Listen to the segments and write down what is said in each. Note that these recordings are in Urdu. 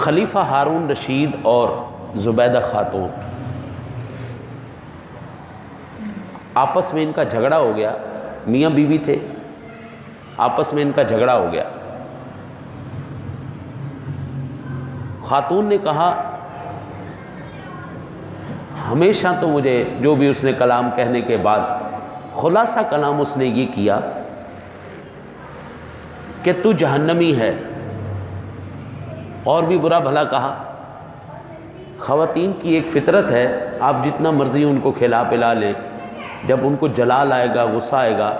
خلیفہ ہارون رشید اور زبیدہ خاتون، آپس میں ان کا جھگڑا ہو گیا، میاں بیوی تھے، آپس میں ان کا جھگڑا ہو گیا۔ خاتون نے کہا ہمیشہ تو مجھے، جو بھی اس نے کلام کہنے کے بعد خلاصہ کلام اس نے یہ کیا کہ تو جہنمی ہے، اور بھی برا بھلا کہا۔ خواتین کی ایک فطرت ہے، آپ جتنا مرضی ان کو کھلا پلا لیں، جب ان کو جلال آئے گا، غصہ آئے گا،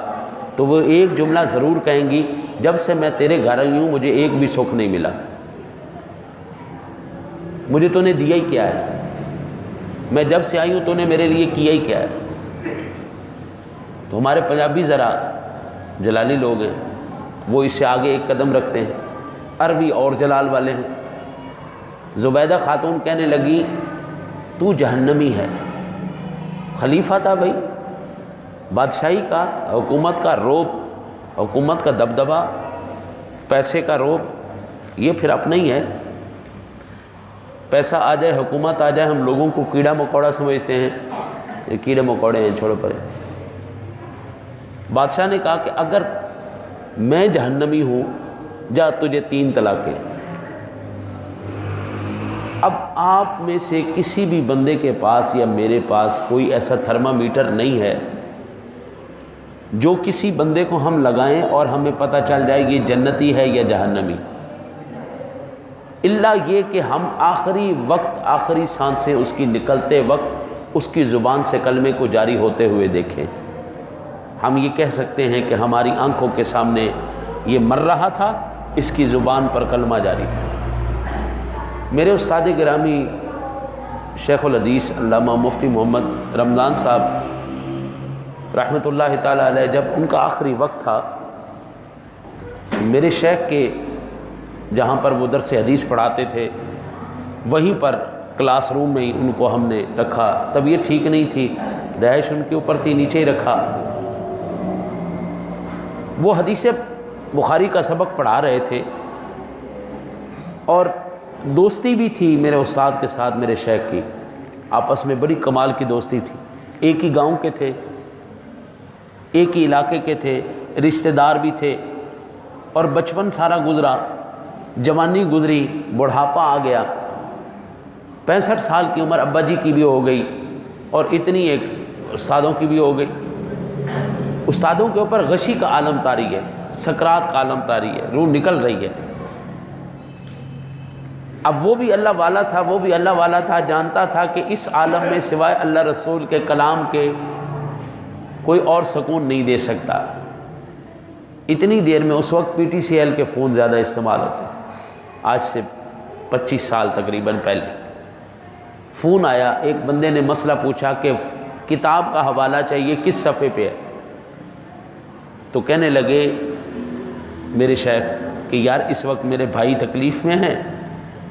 تو وہ ایک جملہ ضرور کہیں گی، جب سے میں تیرے گھر آئی ہوں مجھے ایک بھی سکھ نہیں ملا، مجھے تو نے دیا ہی کیا ہے، میں جب سے آئی ہوں تو نے میرے لیے کیا ہی کیا ہے۔ تو ہمارے پنجابی ذرا جلالی لوگ ہیں، وہ اس سے آگے ایک قدم رکھتے ہیں، عربی اور جلال والے ہیں۔ زبیدہ خاتون کہنے لگی تو جہنمی ہے۔ خلیفہ تھا بھائی، بادشاہی کا، حکومت کا روب، حکومت کا دبدبہ، پیسے کا روب، یہ پھر اپنا ہی ہے۔ پیسہ آ جائے، حکومت آ جائے، ہم لوگوں کو کیڑا مکوڑا سمجھتے ہیں، یہ کیڑے مکوڑے ہیں، چھوڑو پرے۔ بادشاہ نے کہا کہ اگر میں جہنمی ہوں، جا تجھے 3 طلاقیں۔ اب آپ میں سے کسی بھی بندے کے پاس یا میرے پاس کوئی ایسا تھرمامیٹر نہیں ہے جو کسی بندے کو ہم لگائیں اور ہمیں پتہ چل جائے یہ جنتی ہے یا جہنمی، الا یہ کہ ہم آخری وقت، آخری سانسیں اس کی نکلتے وقت اس کی زبان سے کلمے کو جاری ہوتے ہوئے دیکھیں۔ ہم یہ کہہ سکتے ہیں کہ ہماری آنکھوں کے سامنے یہ مر رہا تھا، اس کی زبان پر کلمہ جاری تھا۔ میرے استاد گرامی شیخ الحدیث علامہ مفتی محمد رمضان صاحب رحمۃ اللہ تعالی علیہ، جب ان کا آخری وقت تھا، میرے شیخ کے جہاں پر وہ درس حدیث پڑھاتے تھے وہیں پر کلاس روم میں ہی ان کو ہم نے رکھا۔ طبیعت ٹھیک نہیں تھی، رہائش ان کے اوپر تھی، نیچے ہی رکھا۔ وہ حدیث بخاری کا سبق پڑھا رہے تھے اور دوستی بھی تھی میرے استاد کے ساتھ، میرے شیخ کی آپس میں بڑی کمال کی دوستی تھی۔ ایک ہی گاؤں کے تھے، ایک ہی علاقے کے تھے، رشتہ دار بھی تھے، اور بچپن سارا گزرا، جوانی گزری، بڑھاپا آ گیا، 65 سال کی عمر ابا جی کی بھی ہو گئی، اور اتنی ایک استادوں کی بھی ہو گئی۔ استادوں کے اوپر غشی کا عالم طاری ہے، سکرات کا عالم طاری ہے، روح نکل رہی ہے۔ اب وہ بھی اللہ والا تھا، وہ بھی اللہ والا تھا، جانتا تھا کہ اس عالم میں سوائے اللہ رسول کے کلام کے کوئی اور سکون نہیں دے سکتا۔ اتنی دیر میں، اس وقت پی ٹی سی ایل کے فون زیادہ استعمال ہوتے تھے، آج سے 25 سال تقریباً پہلے، فون آیا، ایک بندے نے مسئلہ پوچھا کہ کتاب کا حوالہ چاہیے، کس صفحے پہ ہے؟ تو کہنے لگے میرے شیخ کہ یار اس وقت میرے بھائی تکلیف میں ہیں،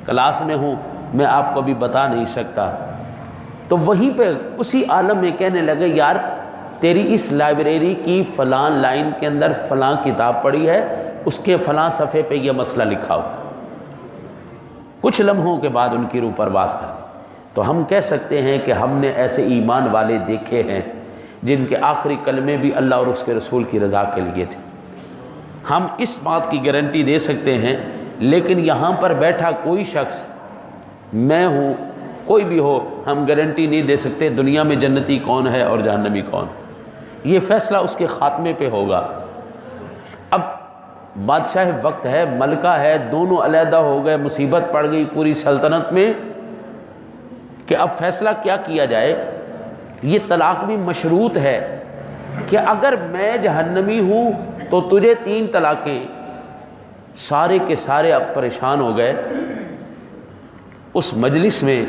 کلاس میں ہوں، میں آپ کو ابھی بتا نہیں سکتا۔ تو وہیں پہ اسی عالم میں کہنے لگے یار تیری اس لائبریری کی فلاں لائن کے اندر فلاں کتاب پڑھی ہے، اس کے فلاں صفحے پہ یہ مسئلہ لکھا ہو۔ کچھ لمحوں کے بعد ان کی روح پرواز کر، تو ہم کہہ سکتے ہیں کہ ہم نے ایسے ایمان والے دیکھے ہیں جن کے آخری کلمے بھی اللہ اور اس کے رسول کی رضا کے لیے تھے۔ ہم اس بات کی گارنٹی دے سکتے ہیں، لیکن یہاں پر بیٹھا کوئی شخص، میں ہوں، کوئی بھی ہو، ہم گارنٹی نہیں دے سکتے دنیا میں جنتی کون ہے اور جہنمی کون۔ یہ فیصلہ اس کے خاتمے پہ ہوگا۔ اب بادشاہ وقت ہے، ملکہ ہے، دونوں علیحدہ ہو گئے، مصیبت پڑ گئی پوری سلطنت میں کہ اب فیصلہ کیا کیا جائے۔ یہ طلاق بھی مشروط ہے کہ اگر میں جہنمی ہوں تو تجھے 3 طلاقیں۔ سارے کے سارے اب پریشان ہو گئے۔ اس مجلس میں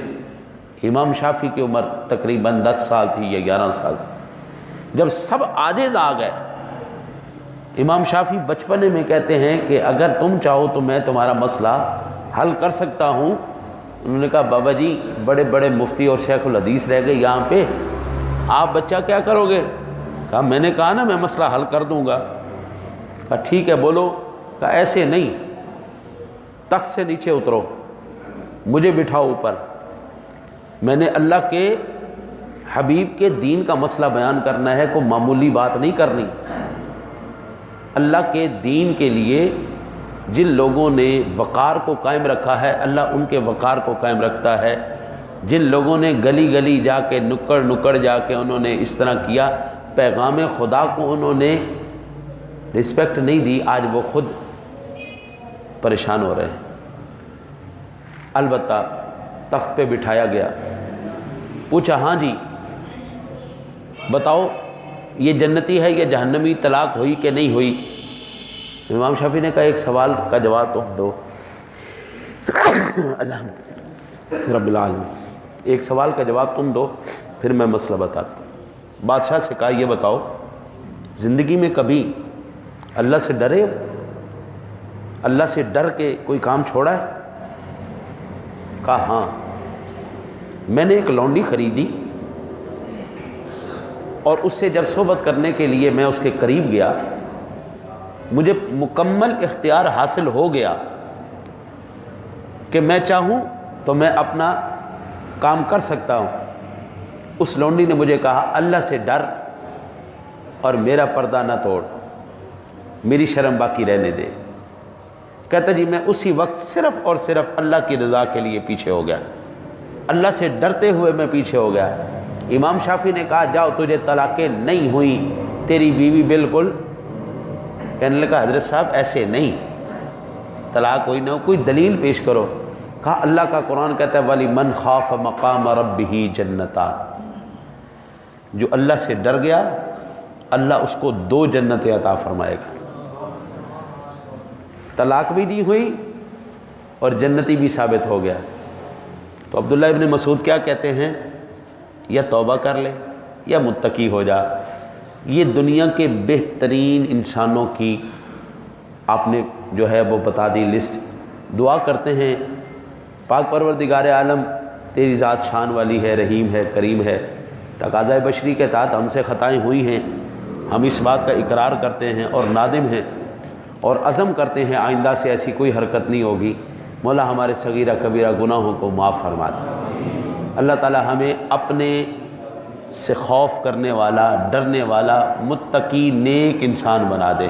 امام شافعی کی عمر تقریباً 10 سال تھی یا 11 سال تھی۔ جب سب عاجز آ گئے، امام شافعی بچپنے میں کہتے ہیں کہ اگر تم چاہو تو میں تمہارا مسئلہ حل کر سکتا ہوں۔ انہوں نے کہا بابا جی بڑے بڑے مفتی اور شیخ الحدیث رہ گئے یہاں پہ، آپ بچہ کیا کرو گے؟ کہا میں نے کہا نا میں مسئلہ حل کر دوں گا۔ کہا ٹھیک ہے بولو۔ کہا ایسے نہیں، تخت سے نیچے اترو۔ مجھے بٹھاؤ اوپر، میں نے اللہ کے حبیب کے دین کا مسئلہ بیان کرنا ہے، کوئی معمولی بات نہیں کرنی۔ اللہ کے دین کے لیے جن لوگوں نے وقار کو قائم رکھا ہے، اللہ ان کے وقار کو قائم رکھتا ہے۔ جن لوگوں نے گلی گلی جا کے نکڑ نکڑ جا کے انہوں نے اس طرح کیا، پیغام خدا کو انہوں نے رسپیکٹ نہیں دی، آج وہ خود پریشان ہو رہے ہیں۔ البتہ تخت پہ بٹھایا گیا، پوچھا ہاں جی بتاؤ یہ جنتی ہے یا جہنمی، طلاق ہوئی کہ نہیں ہوئی؟ امام شافعی نے کہا ایک سوال کا جواب تم دو۔ الحمد رب العالمین، ایک سوال کا جواب تم دو پھر میں مسئلہ بتاتا ہوں۔ بادشاہ سے کہا یہ بتاؤ زندگی میں کبھی اللہ سے ڈرے ہو؟ اللہ سے ڈر کے کوئی کام چھوڑا ہے؟ کہا ہاں، میں نے ایک لونڈی خریدی اور اس سے جب صحبت کرنے کے لیے میں اس کے قریب گیا، مجھے مکمل اختیار حاصل ہو گیا کہ میں چاہوں تو میں اپنا کام کر سکتا ہوں۔ اس لونڈی نے مجھے کہا اللہ سے ڈر اور میرا پردہ نہ توڑ، میری شرم باقی رہنے دے۔ کہتا جی میں اسی وقت صرف اور صرف اللہ کی رضا کے لیے پیچھے ہو گیا، اللہ سے ڈرتے ہوئے میں پیچھے ہو گیا۔ امام شافعی نے کہا جاؤ تجھے طلاقیں نہیں ہوئیں، تیری بیوی بالکل۔ کہنے لگا حضرت صاحب ایسے نہیں، طلاق ہوئی نہ ہو، کوئی دلیل پیش کرو۔ کہا اللہ کا قرآن کہتا ہے وَلِمَنْ خَافَ مَقَامَ رَبِّهِ جَنَّتَانِ، جو اللہ سے ڈر گیا اللہ اس کو 2 جنتیں عطا فرمائے گا۔ طلاق بھی دی ہوئی اور جنتی بھی ثابت ہو گیا۔ تو عبداللہ ابن مسعود کیا کہتے ہیں، یا توبہ کر لے یا متقی ہو جا۔ یہ دنیا کے بہترین انسانوں کی آپ نے جو ہے وہ بتا دی لسٹ۔ دعا کرتے ہیں پاک پروردگار عالم تیری ذات شان والی ہے، رحیم ہے، کریم ہے، تقاضۂ بشری کے تحت ہم سے خطائیں ہوئی ہیں، ہم اس بات کا اقرار کرتے ہیں اور نادم ہیں اور عزم کرتے ہیں آئندہ سے ایسی کوئی حرکت نہیں ہوگی۔ مولا ہمارے صغیرہ کبیرہ گناہوں کو معاف فرما دے۔ اللہ تعالی ہمیں اپنے سے خوف کرنے والا، ڈرنے والا، متقی، نیک انسان بنا دے۔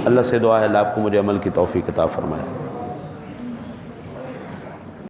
اللہ سے دعا ہے اللہ آپ کو مجھے عمل کی توفیق عطا فرمائے۔